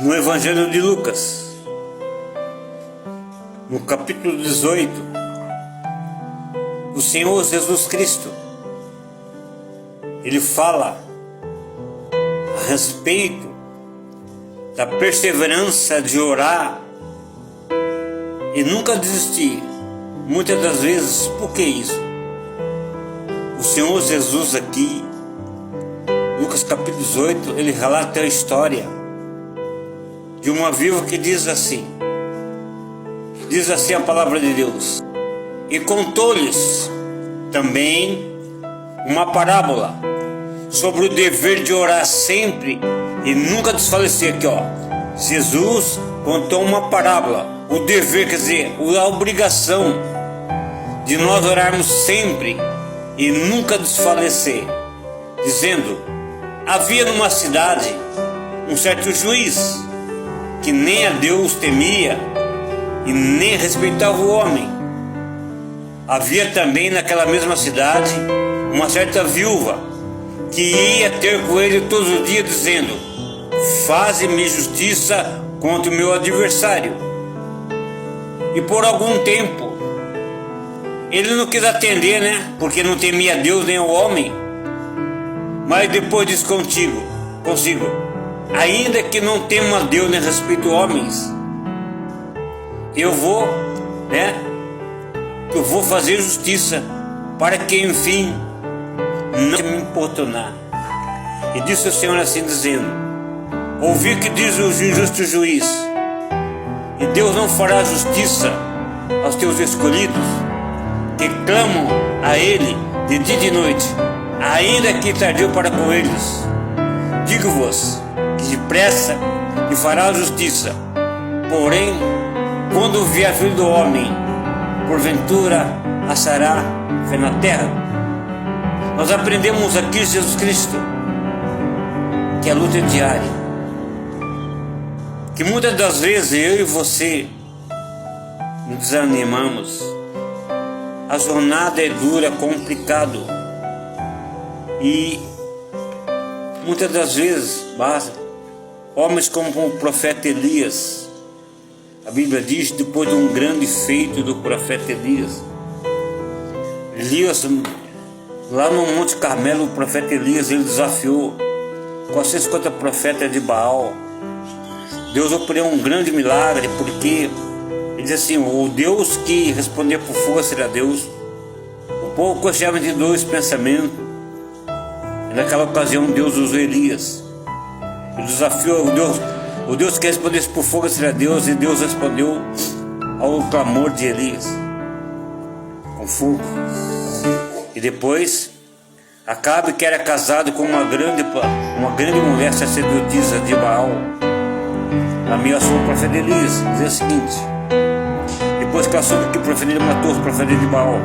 No Evangelho de Lucas, no capítulo 18, o Senhor Jesus Cristo, Ele fala a respeito da perseverança de orar e nunca desistir. Muitas das vezes, por que isso? O Senhor Jesus aqui, Lucas capítulo 18, ele relata a história de uma viúva que diz assim a palavra de Deus: e contou-lhes também uma parábola sobre o dever de orar sempre e nunca desfalecer. Aqui Jesus contou uma parábola, o dever, quer dizer, a obrigação de nós orarmos sempre e nunca desfalecer, dizendo: havia numa cidade um certo juiz que nem a Deus temia e nem respeitava o homem. Havia também naquela mesma cidade uma certa viúva que ia ter com ele todos os dias, dizendo: faze-me justiça contra o meu adversário. E por algum tempo ele não quis atender, porque não temia Deus nem o homem. Mas depois disse consigo: ainda que não tema a Deus nem respeito homens, eu vou fazer justiça, para que enfim não me importunar. E disse o Senhor assim, dizendo: ouvi que diz o injusto juiz, e Deus não fará justiça aos teus escolhidos, que clamam a Ele de dia e de noite, ainda que tardio para com eles. Digo-vos que depressa lhe fará justiça. Porém, quando vier Filho do Homem, porventura achará fé na terra? Nós aprendemos aqui, Jesus Cristo, que a luta é diária, que muitas das vezes eu e você nos desanimamos. A jornada é dura, complicado, e muitas das vezes homens como o profeta Elias, a Bíblia diz, depois de um grande feito do profeta Elias, lá no Monte Carmelo, o profeta Elias, ele desafiou 450 profetas de Baal. Deus operou um grande milagre, porque ele diz assim: o Deus que responder por fogo será Deus. O povo cocheava de dois pensamentos, e naquela ocasião Deus usou Elias. Ele desafiou o Deus que respondesse por fogo será Deus, e Deus respondeu ao clamor de Elias com fogo. E depois Acabe, que era casado com uma grande mulher sacerdotisa de Baal, ameaçou o profeta Elias, dizia o seguinte: depois que ela soube que o profeta Elias matou os profetas de Baal,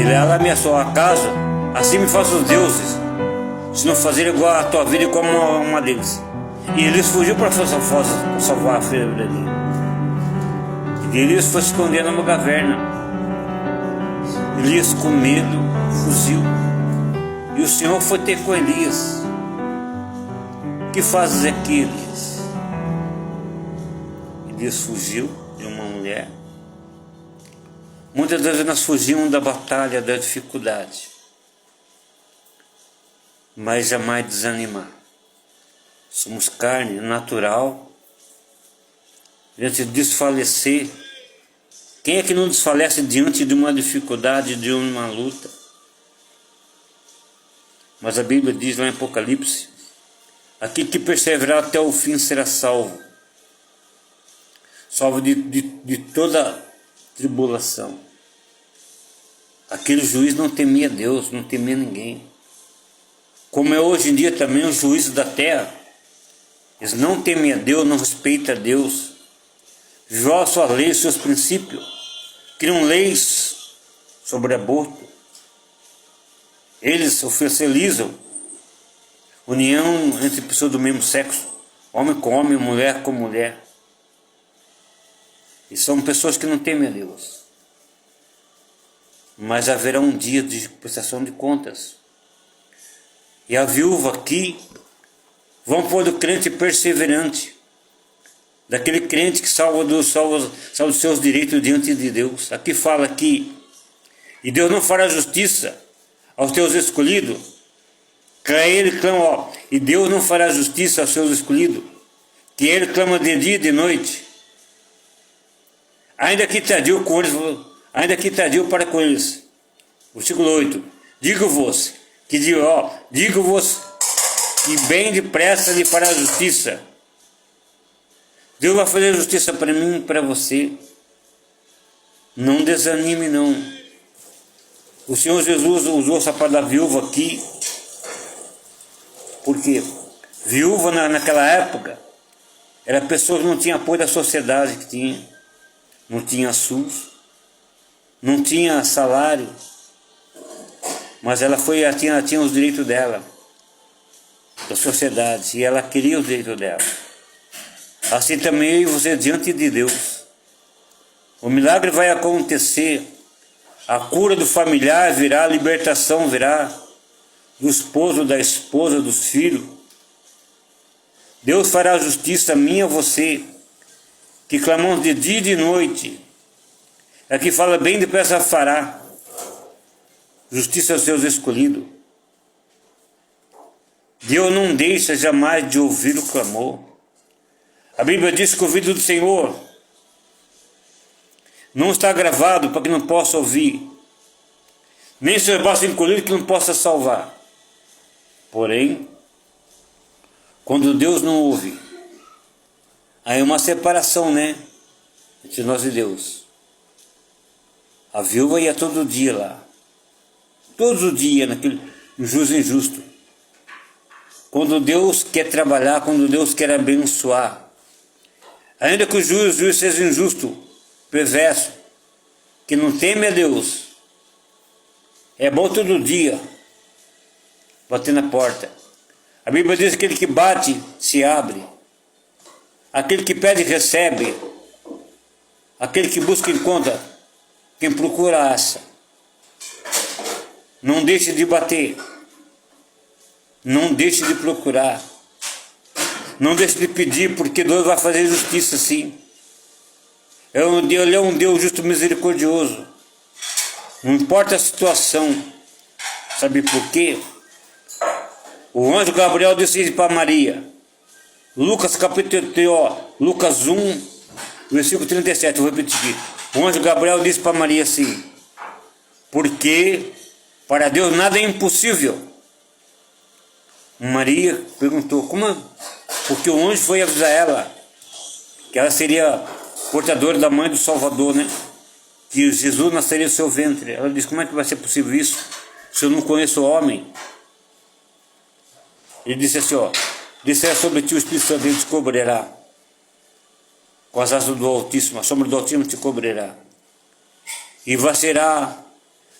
ela ameaçou: acaso assim me façam os deuses, se não fazer igual a tua vida como uma deles? E Elias fugiu para salvar a filha dele. E Elias foi se esconder numa caverna. Elias, com medo, fugiu. E o Senhor foi ter com Elias: que fazes aqui, Elias? Elias fugiu de uma mulher. Muitas vezes nós fugimos da batalha, da dificuldade, mas jamais desanimar. Somos carne natural, diante de desfalecer. Quem é que não desfalece diante de uma dificuldade, de uma luta? Mas a Bíblia diz lá em Apocalipse: aquele que perseverar até o fim será salvo. Salvo de toda tribulação. Aquele juiz não temia Deus, não temia ninguém. Como é hoje em dia também os juízes da terra, eles não temem a Deus, não respeitam a Deus, violam suas leis, seus princípios, criam leis sobre aborto. Eles oficializam união entre pessoas do mesmo sexo, homem com homem, mulher com mulher. E são pessoas que não temem a Deus. Mas haverá um dia de prestação de contas. E a viúva aqui, vão pôr do crente perseverante, daquele crente que salva dos seus direitos diante de Deus. Aqui fala que e Deus não fará justiça aos teus escolhidos. Que ele clama, ó, e Deus não fará justiça aos seus escolhidos, que ele clama de dia e de noite. Ainda que tardio com eles, ainda que tardio para com eles. Versículo 8. Digo-vos que bem depressa lhe fará justiça. Deus vai fazer justiça para mim e para você. Não desanime, não. O Senhor Jesus usou essa palavra viúva aqui, porque viúva naquela época era pessoa que não tinha apoio da sociedade, que tinha, não tinha SUS, não tinha salário, mas ela tinha os direitos dela, da sociedade, e ela queria os direitos dela. Assim também eu e você diante de Deus. O milagre vai acontecer, a cura do familiar virá, a libertação virá, do esposo, da esposa, dos filhos. Deus fará justiça a mim e a você, que clamamos de dia e de noite. Aqui fala bem depressa fará justiça aos seus escolhidos. Deus não deixa jamais de ouvir o clamor. A Bíblia diz que o ouvido do Senhor não está gravado para que não possa ouvir, nem seu braço encolhido que não possa salvar. Porém, quando Deus não ouve, aí é uma separação, né? Entre nós e Deus. A viúva ia todo dia lá. Todos os dias, naquele justo e injusto. Quando Deus quer trabalhar, quando Deus quer abençoar. Ainda que o juiz seja injusto, perverso, que não teme a Deus, é bom todo dia bater na porta. A Bíblia diz que aquele que bate, se abre. Aquele que pede, recebe. Aquele que busca, encontra. Quem procura, acha. Não deixe de bater. Não deixe de procurar. Não deixe de pedir, porque Deus vai fazer justiça sim. Ele é um Deus justo e misericordioso. Não importa a situação. Sabe por quê? O anjo Gabriel disse para Maria, Lucas capítulo 3, Lucas 1, versículo 37, eu vou repetir aqui. O anjo Gabriel disse para Maria assim, porque para Deus nada é impossível. Maria perguntou, como? Porque o anjo foi avisar ela, que ela seria portadora da mãe do Salvador, né? Que Jesus nasceria do seu ventre. Ela disse, como é que vai ser possível isso, se eu não conheço o homem? Ele disse assim, disser sobre ti o Espírito Santo te cobrirá. Com as asas do Altíssimo, a sombra do Altíssimo te cobrirá. E será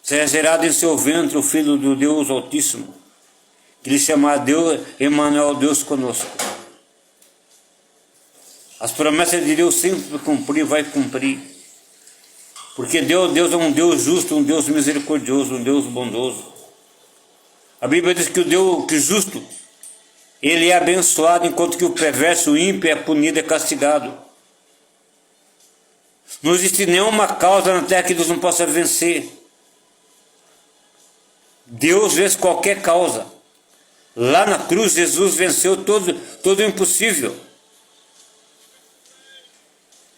gerado em seu ventre o Filho do Deus Altíssimo, que lhe chamará Deus, Emmanuel, Deus conosco. As promessas de Deus sempre vai cumprir. Porque Deus é um Deus justo, um Deus misericordioso, um Deus bondoso. A Bíblia diz que o justo, ele é abençoado, enquanto que o perverso, o ímpio, é punido, é castigado. Não existe nenhuma causa na terra que Deus não possa vencer. Deus vence qualquer causa. Lá na cruz, Jesus venceu todo o impossível.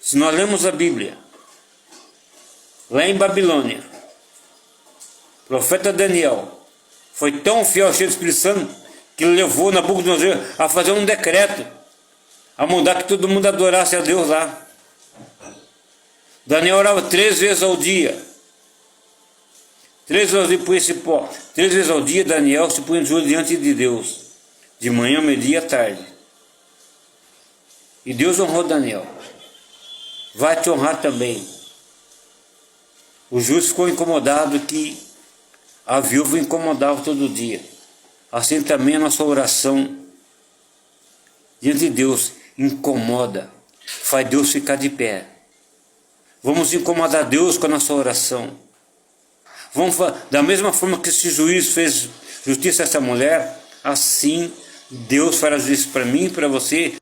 Se nós lemos a Bíblia, lá em Babilônia, o profeta Daniel foi tão fiel ao cheio do Espírito Santo que levou Nabucodonosor a fazer um decreto, a mandar que todo mundo adorasse a Deus lá. Daniel orava 3 vezes ao dia. 3 vezes ao dia Daniel se punha de joelho diante de Deus. De manhã, meio-dia, à tarde. E Deus honrou Daniel. Vai te honrar também. O juiz ficou incomodado que a viúva incomodava todo dia. Assim também a nossa oração diante de Deus incomoda, faz Deus ficar de pé. Vamos incomodar Deus com a nossa oração. Da mesma forma que esse juiz fez justiça a essa mulher, assim Deus fará justiça para mim e para você